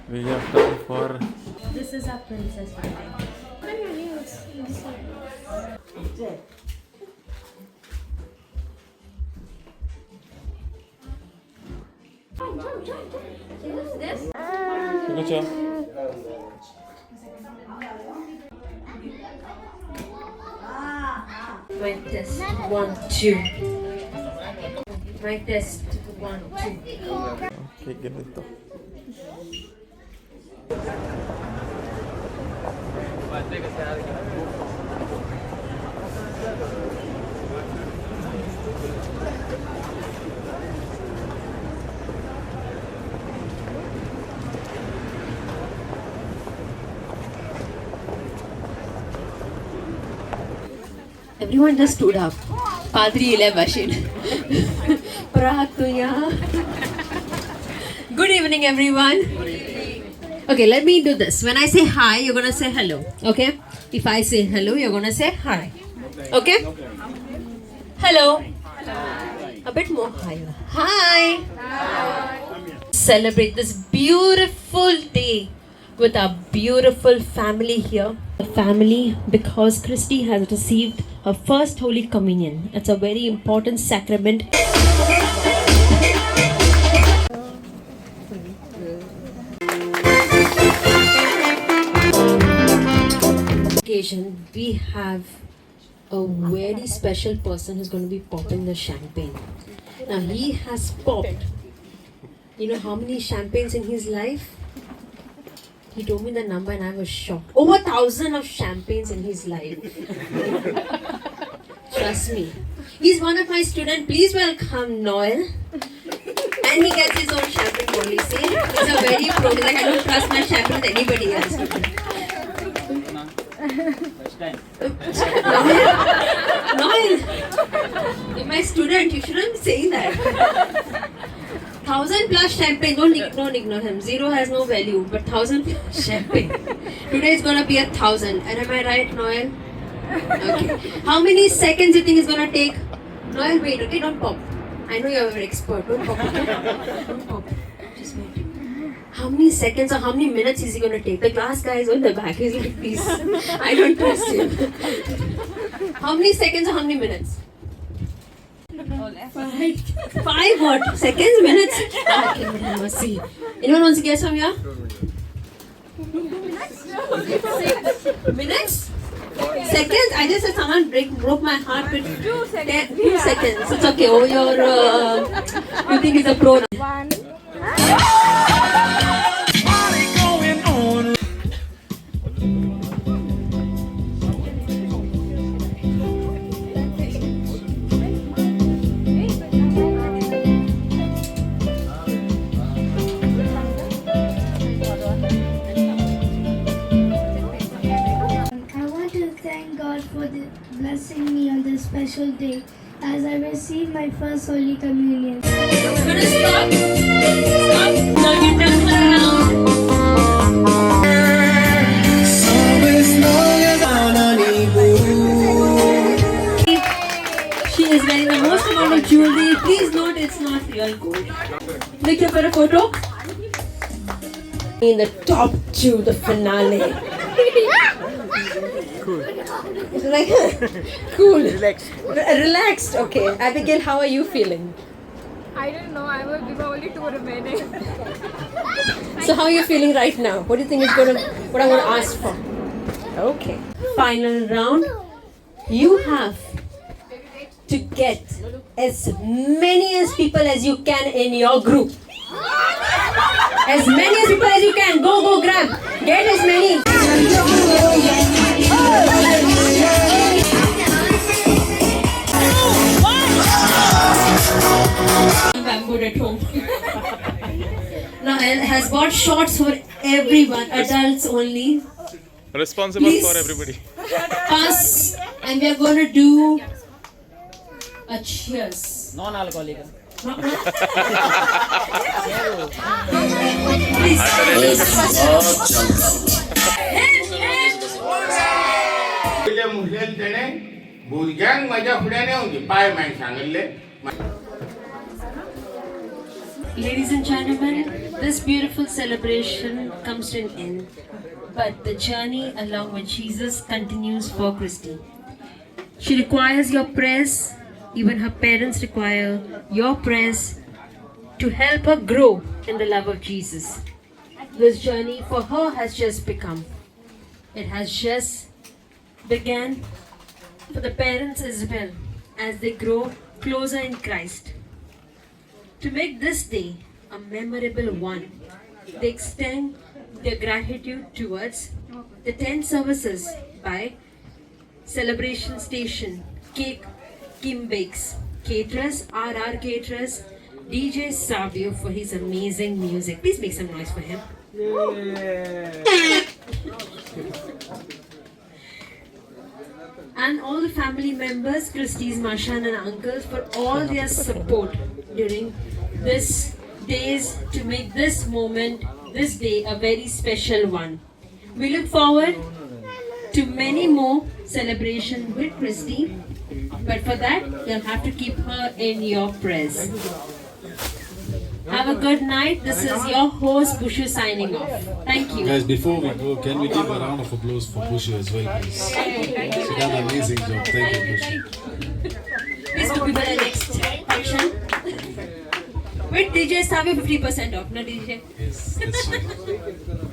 We have come for. This is our princess wedding. This? Good job. Mic test 1, 2. Mic test 1, 2. Okay, ganito. Everyone just stood up. Padri ile bashin. Pratuya. Good evening, everyone. Okay, let me do this. When I say hi, you're gonna say hello. Okay? If I say hello, you're gonna say hi. Okay? Hello. A bit more higher. Hi. Celebrate this beautiful day with our beautiful family here. A family because Christy has received her first Holy Communion. It's a very important sacrament. Occasion, we have a very special person who's going to be popping the champagne. Now he has popped, you know how many champagnes in his life? He told me the number and I was shocked. Over 1,000 of champagnes in his life. Trust me. He's one of my students. Please welcome Noel. And he gets his own champagne policy. He's a very pro. He's like, I don't trust my champagne with anybody else. Noel, you're my student. You shouldn't be saying that. 1,000 plus champagne. Don't ignore him. Zero has no value, but 1,000 plus champagne. Today is gonna be 1,000. And am I right, Noel? Okay. How many seconds do you think it's gonna take? Noel, wait. Okay, don't pop. I know you're an expert. Don't pop. Okay? Don't pop. Just wait. How many seconds or how many minutes is he gonna take? The glass guy is on the back. He's like, please. I don't trust him. How many seconds or how many minutes? 5 what? Seconds? Minutes? Okay, let's see. Anyone wants to guess from here? Minutes? Seconds? I just said someone broke my heart with 2 seconds. 2 seconds. It's okay. Oh, you think he's a pro. 1. Blessing me on this special day as I receive my first Holy Communion. I'm gonna stop. Now you turn around. She is wearing the most amount of jewelry. Please note it's not real gold. Victor, for a photo. In the top 2, the finale. It's like cool. Relaxed. Okay. Abigail, how are you feeling? I don't know. We were only 2 remaining. So how are you feeling right now? What do you think is what I'm gonna ask for? Okay. Final round. You have to get as many as people as you can in your group. As many as people as you can. Go grab. Get as many. Bamboo at home. Now has bought shorts for everyone, adults only. Responsible Please. for everybody. Pass, and we are going to do a cheers. Non-alcoholic. पहिले मुस्लिम तेणे भुरग्यांक माझ्या फुड्यान येवंची पाय मागीर सांगले Ladies and gentlemen, this beautiful celebration comes to an end, but the journey along with Jesus continues for Christy. She requires your prayers, even her parents require your prayers to help her grow in the love of Jesus. This journey for her has just begun. It has just began for the parents as well as they grow closer in Christ. To make this day a memorable one, they extend their gratitude towards the 10 services by Celebration Station, Cake, Kim Bakes, Caterers, RR Caterers, DJ Savio for his amazing music. Please make some noise for him. And all the family members, Christie's, Marshan and uncles for all their support during this days to make this moment, this day a very special one. We look forward to many more celebrations with Christy, but for that you'll have to keep her in your prayers. Have a good night. This is your host Bushu signing off. Thank you. Guys, before we go, can we give a round of applause for Bushu as well, please? She done an amazing job. Thank you, Bushu. Please go before the next function. With DJ Savio 50% off, no DJ? Yes, that's right.